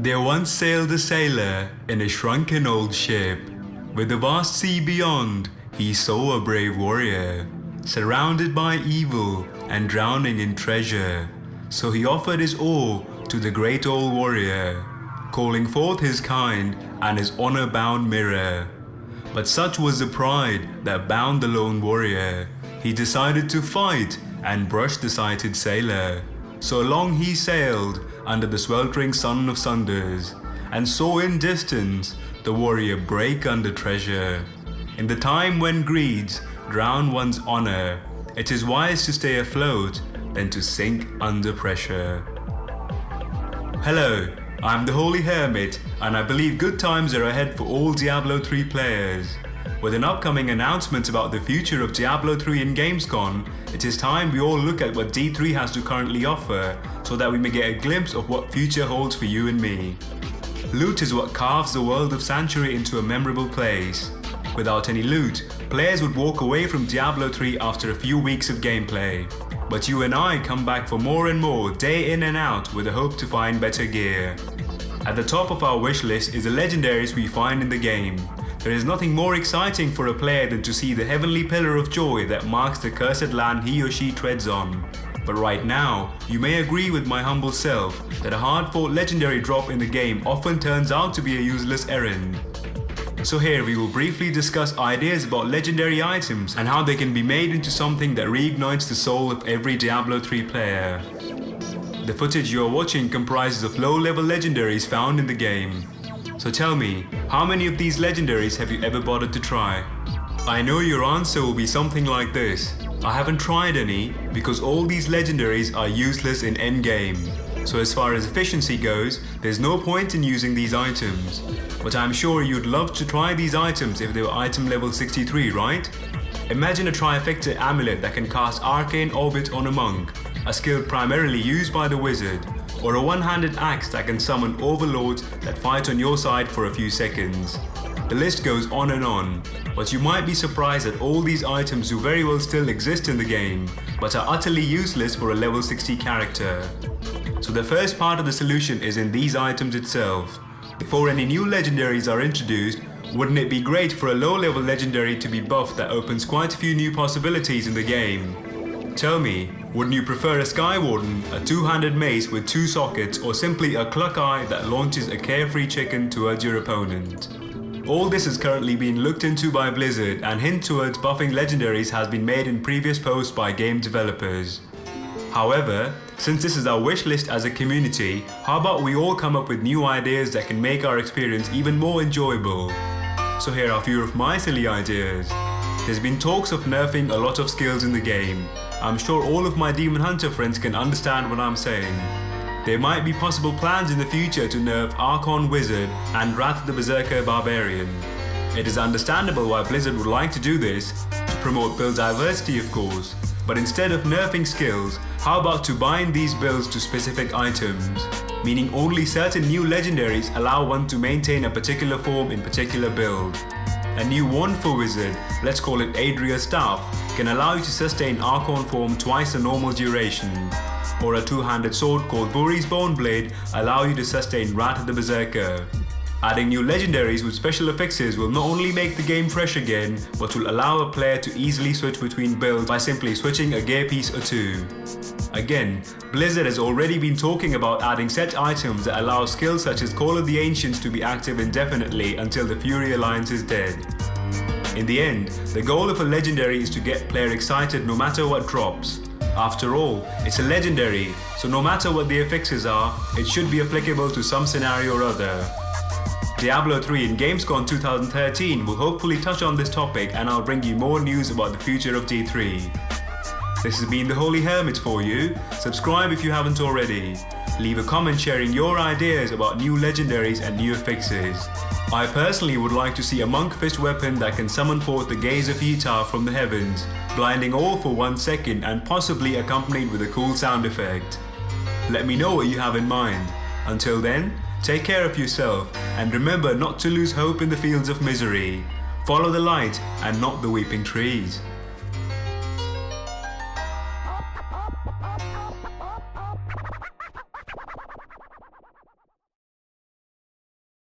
There once sailed a sailor in a shrunken old ship. With the vast sea beyond, he saw a brave warrior, surrounded by evil and drowning in treasure. So he offered his oar to the great old warrior, calling forth his kind and his honor-bound mirror. But such was the pride that bound the lone warrior, he decided to fight and brush the sighted sailor. So long he sailed under the sweltering sun of sunders, and saw in distance the warrior break under treasure. In the time when greeds drown one's honor, it is wise to stay afloat than to sink under pressure. Hello, I'm the Holy Hermit, and I believe good times are ahead for all Diablo 3 players. With an upcoming announcement about the future of Diablo 3 in Gamescon, it is time we all look at what D3 has to currently offer, so that we may get a glimpse of what future holds for you and me. Loot is what carves the world of Sanctuary into a memorable place. Without any loot, players would walk away from Diablo 3 after a few weeks of gameplay. But you and I come back for more and more day in and out with the hope to find better gear. At the top of our wish list is the legendaries we find in the game. There is nothing more exciting for a player than to see the heavenly pillar of joy that marks the cursed land he or she treads on. But right now, you may agree with my humble self that a hard-fought legendary drop in the game often turns out to be a useless errand. So here we will briefly discuss ideas about legendary items and how they can be made into something that reignites the soul of every Diablo 3 player. The footage you are watching comprises of low-level legendaries found in the game. So tell me, how many of these legendaries have you ever bothered to try? I know your answer will be something like this. I haven't tried any because all these legendaries are useless in endgame. So as far as efficiency goes, there's no point in using these items. But I'm sure you'd love to try these items if they were item level 63, right? Imagine a trifecta amulet that can cast Arcane Orbit on a monk, a skill primarily used by the wizard, or a one-handed axe that can summon overlords that fight on your side for a few seconds. The list goes on and on, but you might be surprised that all these items do very well still exist in the game, but are utterly useless for a level 60 character. So the first part of the solution is in these items itself. Before any new legendaries are introduced, wouldn't it be great for a low-level legendary to be buffed that opens quite a few new possibilities in the game? Tell me, wouldn't you prefer a Skywarden, a two-handed mace with two sockets, or simply a cluck eye that launches a carefree chicken towards your opponent? All this is currently being looked into by Blizzard, and hint towards buffing legendaries has been made in previous posts by game developers. However, since this is our wish list as a community, how about we all come up with new ideas that can make our experience even more enjoyable? So here are a few of my silly ideas. There's been talks of nerfing a lot of skills in the game. I'm sure all of my Demon Hunter friends can understand what I'm saying. There might be possible plans in the future to nerf Archon Wizard and Wrath the Berserker Barbarian. It is understandable why Blizzard would like to do this, to promote build diversity of course, but instead of nerfing skills, how about to bind these builds to specific items? Meaning only certain new legendaries allow one to maintain a particular form in particular build. A new wand for Wizard, let's call it Adria's Staff, can allow you to sustain Archon form twice the normal duration. Or a two-handed sword called Buri's Boneblade allow you to sustain Wrath the Berserker. Adding new legendaries with special affixes will not only make the game fresh again, but will allow a player to easily switch between builds by simply switching a gear piece or two. Again, Blizzard has already been talking about adding set items that allow skills such as Call of the Ancients to be active indefinitely until the Fury Alliance is dead. In the end, the goal of a legendary is to get player excited no matter what drops. After all, it's a legendary, so no matter what the affixes are, it should be applicable to some scenario or other. Diablo 3 in Gamescon 2013 will hopefully touch on this topic, and I'll bring you more news about the future of D3. This has been the Holy Hermit for you. Subscribe if you haven't already. Leave a comment sharing your ideas about new legendaries and new affixes. I personally would like to see a monk fist weapon that can summon forth the gaze of Ytar from the heavens, blinding all for 1 second and possibly accompanied with a cool sound effect. Let me know what you have in mind. Until then, take care of yourself and remember not to lose hope in the fields of misery. Follow the light and not the weeping trees.